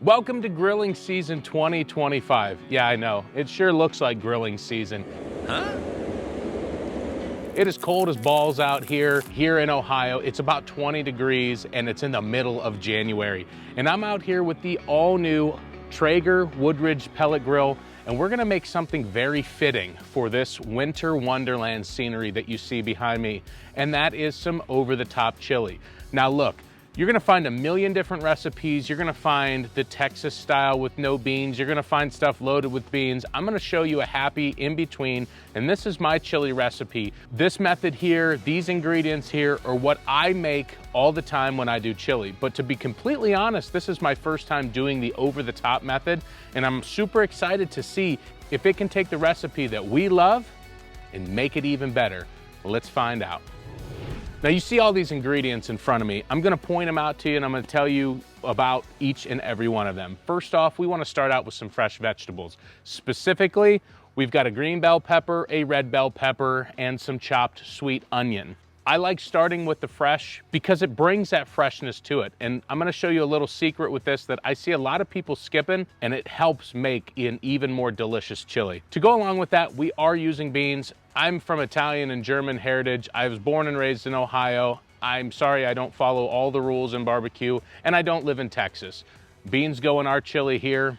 Welcome to grilling season 2025. Yeah, I know, it sure looks like grilling season. Huh? It is cold as balls out here in Ohio. It's about 20 degrees and it's in the middle of January. And I'm out here with the all new Traeger Woodridge Pellet Grill, and we're gonna make something very fitting for this winter wonderland scenery that you see behind me, and that is some over-the-top chili. Now look, you're gonna find a million different recipes. You're gonna find the Texas style with no beans. You're gonna find stuff loaded with beans. I'm gonna show you a happy in-between, and this is my chili recipe. This method here, these ingredients here are what I make all the time when I do chili. But to be completely honest, this is my first time doing the over-the-top method, and I'm super excited to see if it can take the recipe that we love and make it even better. Let's find out. Now you see all these ingredients in front of me. I'm gonna point them out to you and I'm gonna tell you about each and every one of them. First off, we wanna start out with some fresh vegetables. Specifically, we've got a green bell pepper, a red bell pepper, and some chopped sweet onion. I like starting with the fresh because it brings that freshness to it. And I'm gonna show you a little secret with this that I see a lot of people skipping, and it helps make an even more delicious chili. To go along with that, we are using beans. I'm from Italian and German heritage. I was born and raised in Ohio. I'm sorry I don't follow all the rules in barbecue, and I don't live in Texas. Beans go in our chili here.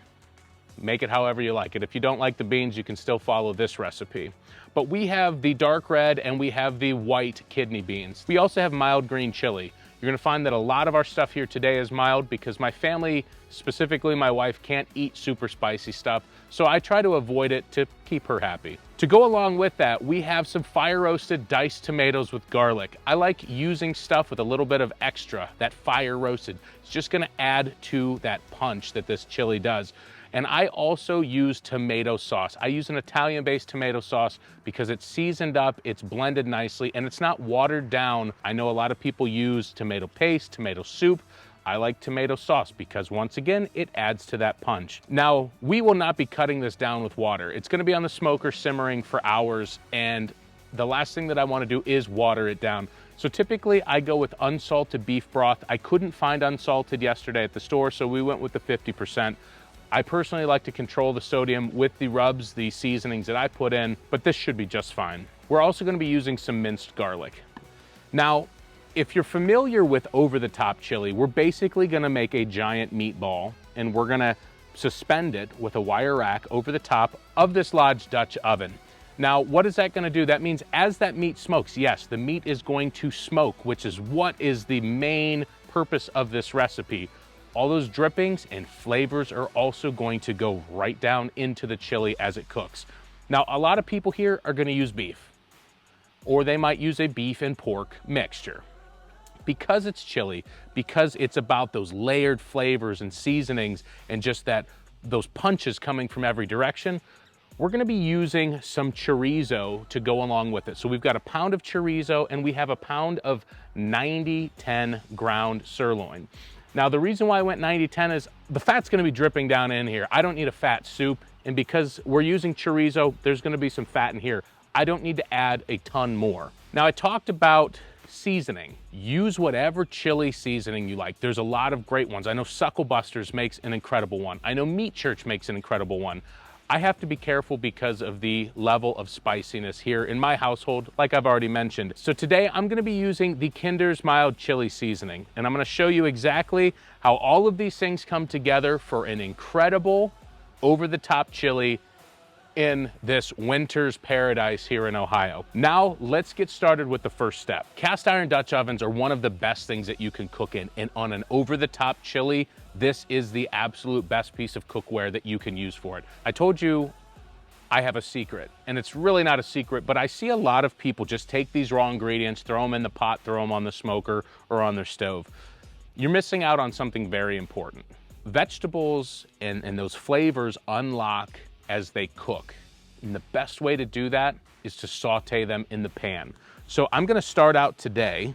Make it however you like it. If you don't like the beans, you can still follow this recipe. But we have the dark red and we have the white kidney beans. We also have mild green chili. You're gonna find that a lot of our stuff here today is mild because my family, specifically my wife, can't eat super spicy stuff. So I try to avoid it to keep her happy. To go along with that, we have some fire roasted diced tomatoes with garlic. I like using stuff with a little bit of extra, that fire roasted. It's just gonna add to that punch that this chili does. And I also use tomato sauce. I use an Italian-based tomato sauce because it's seasoned up, it's blended nicely, and it's not watered down. I know a lot of people use tomato paste, tomato soup. I like tomato sauce because once again, it adds to that punch. Now, we will not be cutting this down with water. It's gonna be on the smoker simmering for hours, and the last thing that I wanna do is water it down. So typically I go with unsalted beef broth. I couldn't find unsalted yesterday at the store, so we went with the 50%. I personally like to control the sodium with the rubs, the seasonings that I put in, but this should be just fine. We're also gonna be using some minced garlic. Now, if you're familiar with over-the-top chili, we're basically gonna make a giant meatball and we're gonna suspend it with a wire rack over the top of this Lodge Dutch oven. Now, what is that gonna do? That means as that meat smokes, yes, the meat is going to smoke, which is what is the main purpose of this recipe. All those drippings and flavors are also going to go right down into the chili as it cooks. Now, a lot of people here are gonna use beef, or they might use a beef and pork mixture. Because it's chili, because it's about those layered flavors and seasonings and just those punches coming from every direction, we're gonna be using some chorizo to go along with it. So we've got a pound of chorizo and we have a pound of 90-10 ground sirloin. Now, the reason why I went 90-10 is the fat's gonna be dripping down in here. I don't need a fat soup, and because we're using chorizo, there's gonna be some fat in here. I don't need to add a ton more. Now, I talked about seasoning. Use whatever chili seasoning you like. There's a lot of great ones. I know Suckle Busters makes an incredible one. I know Meat Church makes an incredible one. I have to be careful because of the level of spiciness here in my household, like I've already mentioned. So today I'm gonna be using the Kinder's Mild Chili Seasoning, and I'm gonna show you exactly how all of these things come together for an incredible over-the-top chili in this winter's paradise here in Ohio. Now, let's get started with the first step. Cast iron Dutch ovens are one of the best things that you can cook in, and on an over-the-top chili, this is the absolute best piece of cookware that you can use for it. I told you I have a secret, and it's really not a secret, but I see a lot of people just take these raw ingredients, throw them in the pot, throw them on the smoker or on their stove. You're missing out on something very important. Vegetables and those flavors unlock as they cook. And the best way to do that is to saute them in the pan. So I'm gonna start out today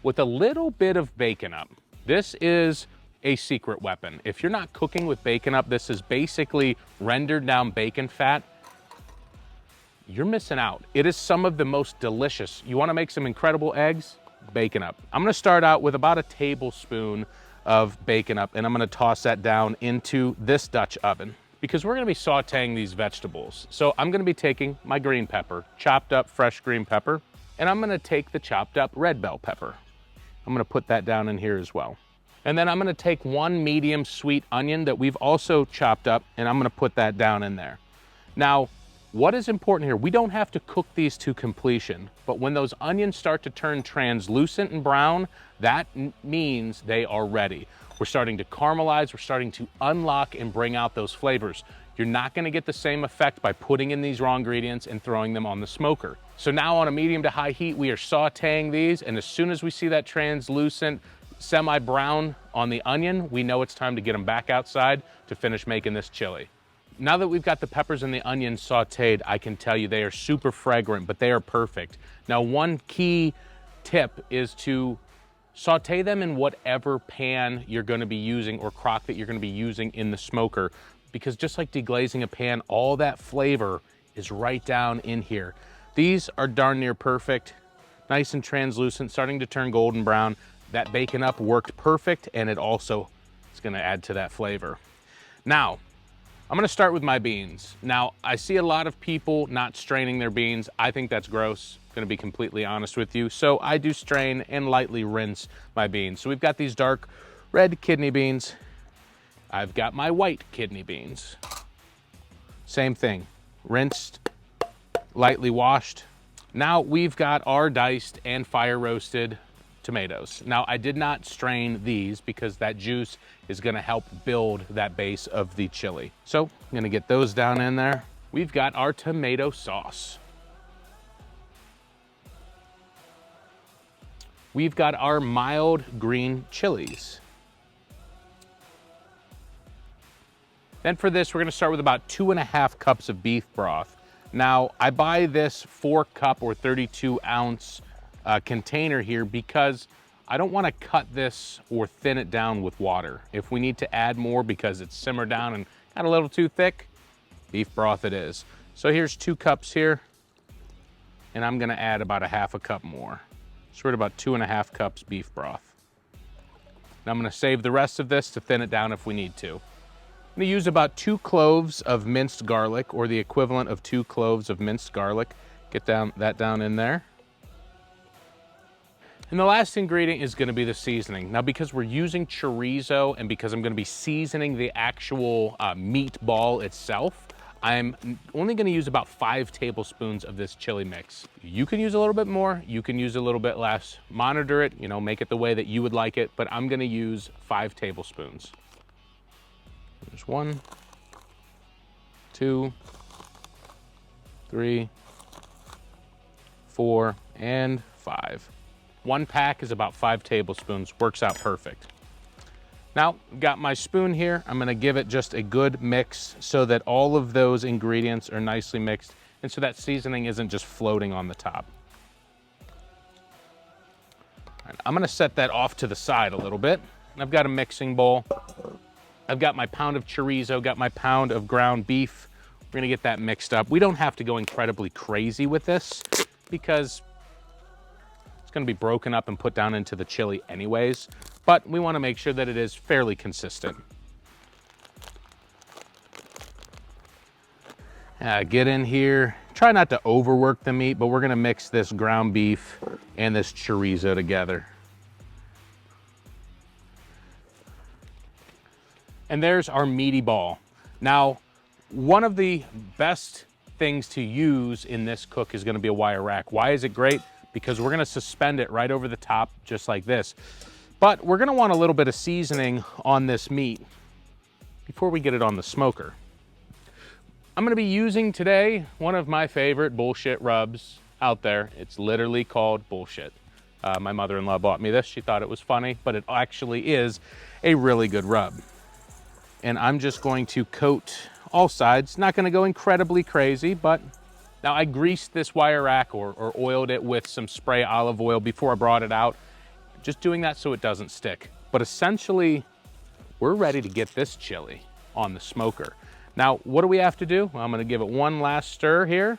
with a little bit of bacon up. This is a secret weapon. If you're not cooking with bacon up, this is basically rendered down bacon fat. You're missing out. It is some of the most delicious. You wanna make some incredible eggs? Bacon up. I'm gonna start out with about a tablespoon of bacon up, and I'm gonna toss that down into this Dutch oven because we're gonna be sauteing these vegetables. So I'm gonna be taking my green pepper, chopped up fresh green pepper, and I'm gonna take the chopped up red bell pepper. I'm gonna put that down in here as well. And then I'm gonna take one medium sweet onion that we've also chopped up, and I'm gonna put that down in there. Now, what is important here, we don't have to cook these to completion, but when those onions start to turn translucent and brown, that means they are ready. We're starting to caramelize, we're starting to unlock and bring out those flavors. You're not gonna get the same effect by putting in these raw ingredients and throwing them on the smoker. So now on a medium to high heat, we are sauteing these, and as soon as we see that translucent, semi-brown on the onion, we know it's time to get them back outside to finish making this chili. Now that we've got the peppers and the onions sauteed, I can tell you they are super fragrant, but they are perfect. Now, one key tip is to saute them in whatever pan you're gonna be using or crock that you're gonna be using in the smoker, because just like deglazing a pan, all that flavor is right down in here. These are darn near perfect, nice and translucent, starting to turn golden brown. That bacon up worked perfect, and it also is gonna add to that flavor. Now, I'm gonna start with my beans. Now, I see a lot of people not straining their beans. I think that's gross, gonna be completely honest with you. So I do strain and lightly rinse my beans. So we've got these dark red kidney beans. I've got my white kidney beans. Same thing, rinsed, lightly washed. Now we've got our diced and fire roasted tomatoes. Now I did not strain these because that juice is gonna help build that base of the chili. So I'm gonna get those down in there. We've got our tomato sauce. We've got our mild green chilies. Then for this, we're gonna start with about 2.5 cups of beef broth. Now, I buy this 4-cup or 32-ounce container here because I don't wanna cut this or thin it down with water. If we need to add more because it's simmered down and got a little too thick, beef broth it is. So here's 2 cups here, and I'm gonna add about 1/2 cup more. So we're at about 2.5 cups beef broth. Now I'm gonna save the rest of this to thin it down if we need to. I'm gonna use about 2 cloves of minced garlic, or the equivalent of 2 cloves of minced garlic. Get that down in there. And the last ingredient is gonna be the seasoning. Now, because we're using chorizo and because I'm gonna be seasoning the actual meat ball itself, I'm only gonna use about 5 tablespoons of this chili mix. You can use a little bit more, you can use a little bit less. Monitor it, you know, make it the way that you would like it, but I'm gonna use 5 tablespoons. There's 1, 2, 3, 4, and 5. 1 pack is about 5 tablespoons, works out perfect. Now, got my spoon here. I'm gonna give it just a good mix so that all of those ingredients are nicely mixed and so that seasoning isn't just floating on the top. All right, I'm gonna set that off to the side a little bit. I've got a mixing bowl. I've got my pound of chorizo, got my pound of ground beef. We're gonna get that mixed up. We don't have to go incredibly crazy with this because it's gonna be broken up and put down into the chili anyways, but we wanna make sure that it is fairly consistent. Get in here. Try not to overwork the meat, but we're gonna mix this ground beef and this chorizo together. And there's our meaty ball. Now, one of the best things to use in this cook is gonna be a wire rack. Why is it great? Because we're gonna suspend it right over the top, just like this. But we're gonna want a little bit of seasoning on this meat before we get it on the smoker. I'm gonna be using today one of my favorite bullshit rubs out there. It's literally called Bullshit. My mother-in-law bought me this. She thought it was funny, but it actually is a really good rub. And I'm just going to coat all sides. Not gonna go incredibly crazy, but now I greased this wire rack or oiled it with some spray olive oil before I brought it out. Just doing that so it doesn't stick. But essentially, we're ready to get this chili on the smoker. Now, what do we have to do? Well, I'm gonna give it one last stir here.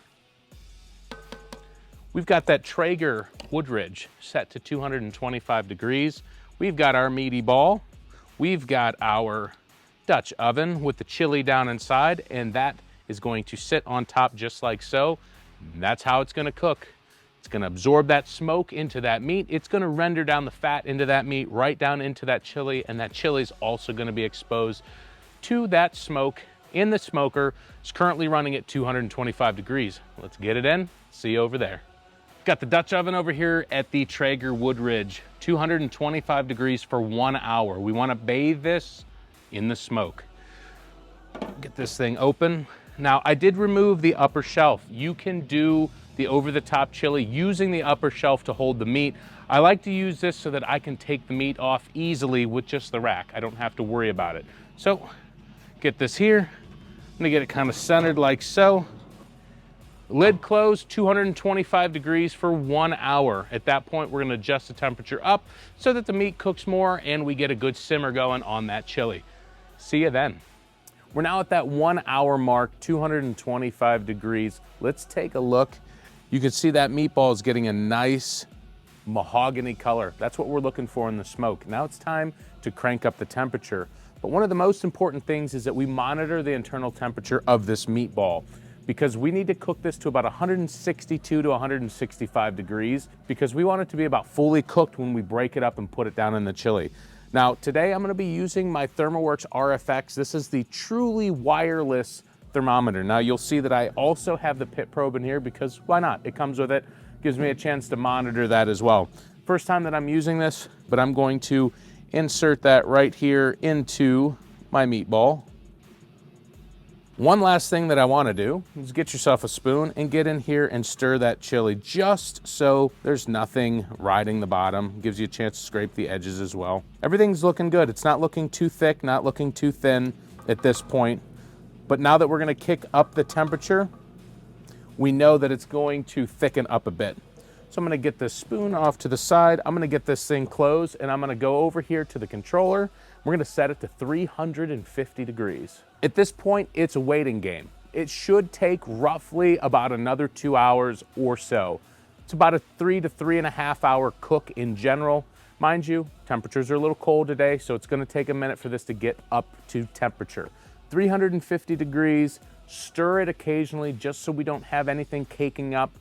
We've got that Traeger Woodridge set to 225 degrees. We've got our meaty ball. we've got our Dutch oven with the chili down inside, and that is going to sit on top just like so. And that's how it's gonna cook. It's gonna absorb that smoke into that meat. It's gonna render down the fat into that meat, right down into that chili, and that chili is also gonna be exposed to that smoke in the smoker. It's currently running at 225 degrees. Let's get it in, see you over there. Got the Dutch oven over here at the Traeger Woodridge, 225 degrees for 1 hour. We wanna bathe this in the smoke. Get this thing open. Now, I did remove the upper shelf. You can do the over-the-top chili using the upper shelf to hold the meat. I like to use this so that I can take the meat off easily with just the rack. I don't have to worry about it. So, get this here. I'm gonna get it kind of centered like so. Lid closed, 225 degrees for 1 hour. At that point, we're gonna adjust the temperature up so that the meat cooks more and we get a good simmer going on that chili. See you then. We're now at that 1 hour mark, 225 degrees. Let's take a look. You can see that meatball is getting a nice mahogany color. That's what we're looking for in the smoke. Now it's time to crank up the temperature. But one of the most important things is that we monitor the internal temperature of this meatball, because we need to cook this to about 162 to 165 degrees because we want it to be about fully cooked when we break it up and put it down in the chili. Now, today I'm gonna be using my ThermoWorks RFX. This is the truly wireless thermometer. Now, you'll see that I also have the pit probe in here because why not? It comes with it, gives me a chance to monitor that as well. First time that I'm using this, but I'm going to insert that right here into my meatball. One last thing that I want to do is get yourself a spoon and get in here and stir that chili just so there's nothing riding the bottom. Gives you a chance to scrape the edges as well. Everything's looking good. It's not looking too thick, not looking too thin at this point. But now that we're going to kick up the temperature, we know that it's going to thicken up a bit. So I'm going to get this spoon off to the side. I'm going to get this thing closed and I'm going to go over here to the controller. We're going to set it to 350 degrees. At this point, it's a waiting game. It should take roughly about another 2 hours or so. It's about a 3 to 3.5 hour cook in general. Mind you, temperatures are a little cold today, so it's going to take a minute for this to get up to temperature. 350 degrees, stir it occasionally just so we don't have anything caking up.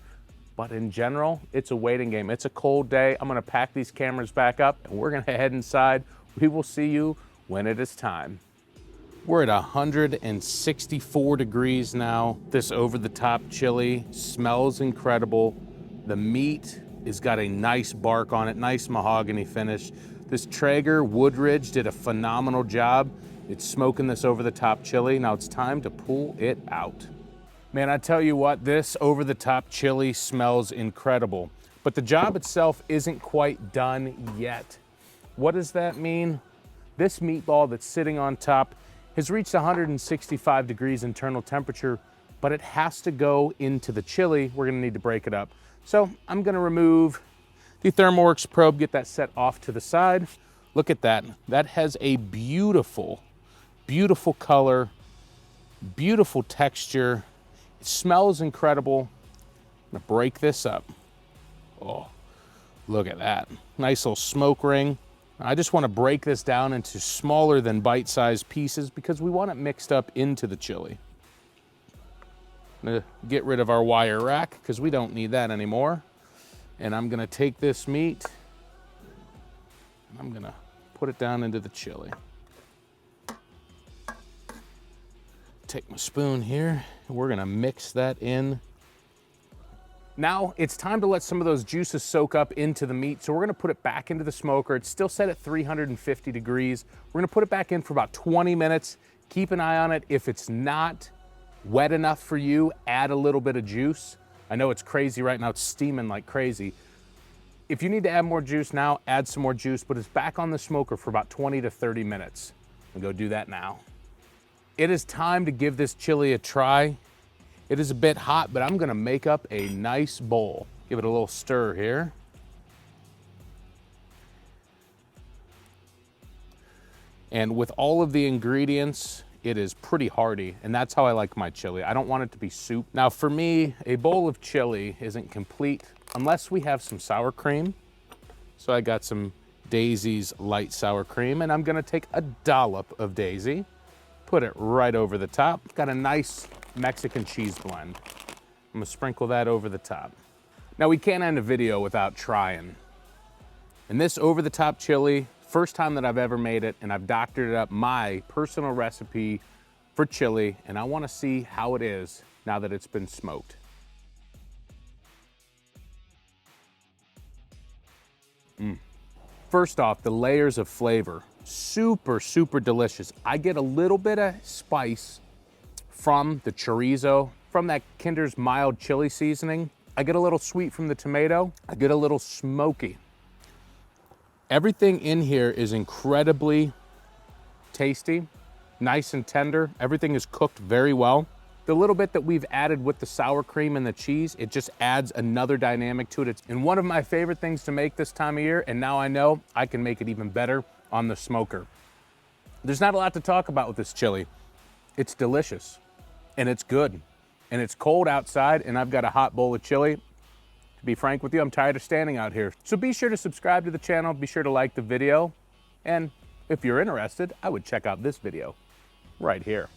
But in general, it's a waiting game. It's a cold day. I'm gonna pack these cameras back up and we're gonna head inside. We will see you when it is time. We're at 164 degrees now. This over-the-top chili smells incredible. The meat has got a nice bark on it, nice mahogany finish. This Traeger Woodridge did a phenomenal job. It's smoking this over-the-top chili. Now it's time to pull it out. Man, I tell you what, this over-the-top chili smells incredible, but the job itself isn't quite done yet. What does that mean? This meatball that's sitting on top has reached 165 degrees internal temperature, but it has to go into the chili. We're gonna need to break it up. So I'm gonna remove the ThermoWorks probe, get that set off to the side. Look at that. That has a beautiful, beautiful color, beautiful texture. It smells incredible. I'm gonna break this up. Oh, look at that. Nice little smoke ring. I just wanna break this down into smaller than bite-sized pieces because we want it mixed up into the chili. I'm gonna get rid of our wire rack because we don't need that anymore. And I'm gonna take this meat, and I'm gonna put it down into the chili. Take my spoon here, and we're gonna mix that in. Now it's time to let some of those juices soak up into the meat. So we're gonna put it back into the smoker. It's still set at 350 degrees. We're gonna put it back in for about 20 minutes. Keep an eye on it. If it's not wet enough for you, add a little bit of juice. I know it's crazy right now, it's steaming like crazy. If you need to add more juice now, add some more juice, but it's back on the smoker for about 20 to 30 minutes. I'll go do that now. It is time to give this chili a try. It is a bit hot, but I'm gonna make up a nice bowl. Give it a little stir here. And with all of the ingredients, it is pretty hearty, and that's how I like my chili. I don't want it to be soup. Now for me, a bowl of chili isn't complete unless we have some sour cream. So I got some Daisy's light sour cream, and I'm gonna take a dollop of Daisy, put it right over the top. Got a nice Mexican cheese blend. I'm gonna sprinkle that over the top. Now we can't end a video without trying. And this over-the-top chili, first time that I've ever made it, and I've doctored it up, my personal recipe for chili, and I wanna see how it is now that it's been smoked. First off, the layers of flavor, super, super delicious. I get a little bit of spice from the chorizo, from that Kinder's mild chili seasoning. I get a little sweet from the tomato. I get a little smoky. Everything in here is incredibly tasty, nice and tender. Everything is cooked very well. The little bit that we've added with the sour cream and the cheese, it just adds another dynamic to it. And one of my favorite things to make this time of year, and now I know I can make it even better on the smoker. There's not a lot to talk about with this chili. It's delicious, and it's good, and it's cold outside, and I've got a hot bowl of chili. To be frank with you, I'm tired of standing out here. So be sure to subscribe to the channel, be sure to like the video, and if you're interested, I would check out this video right here.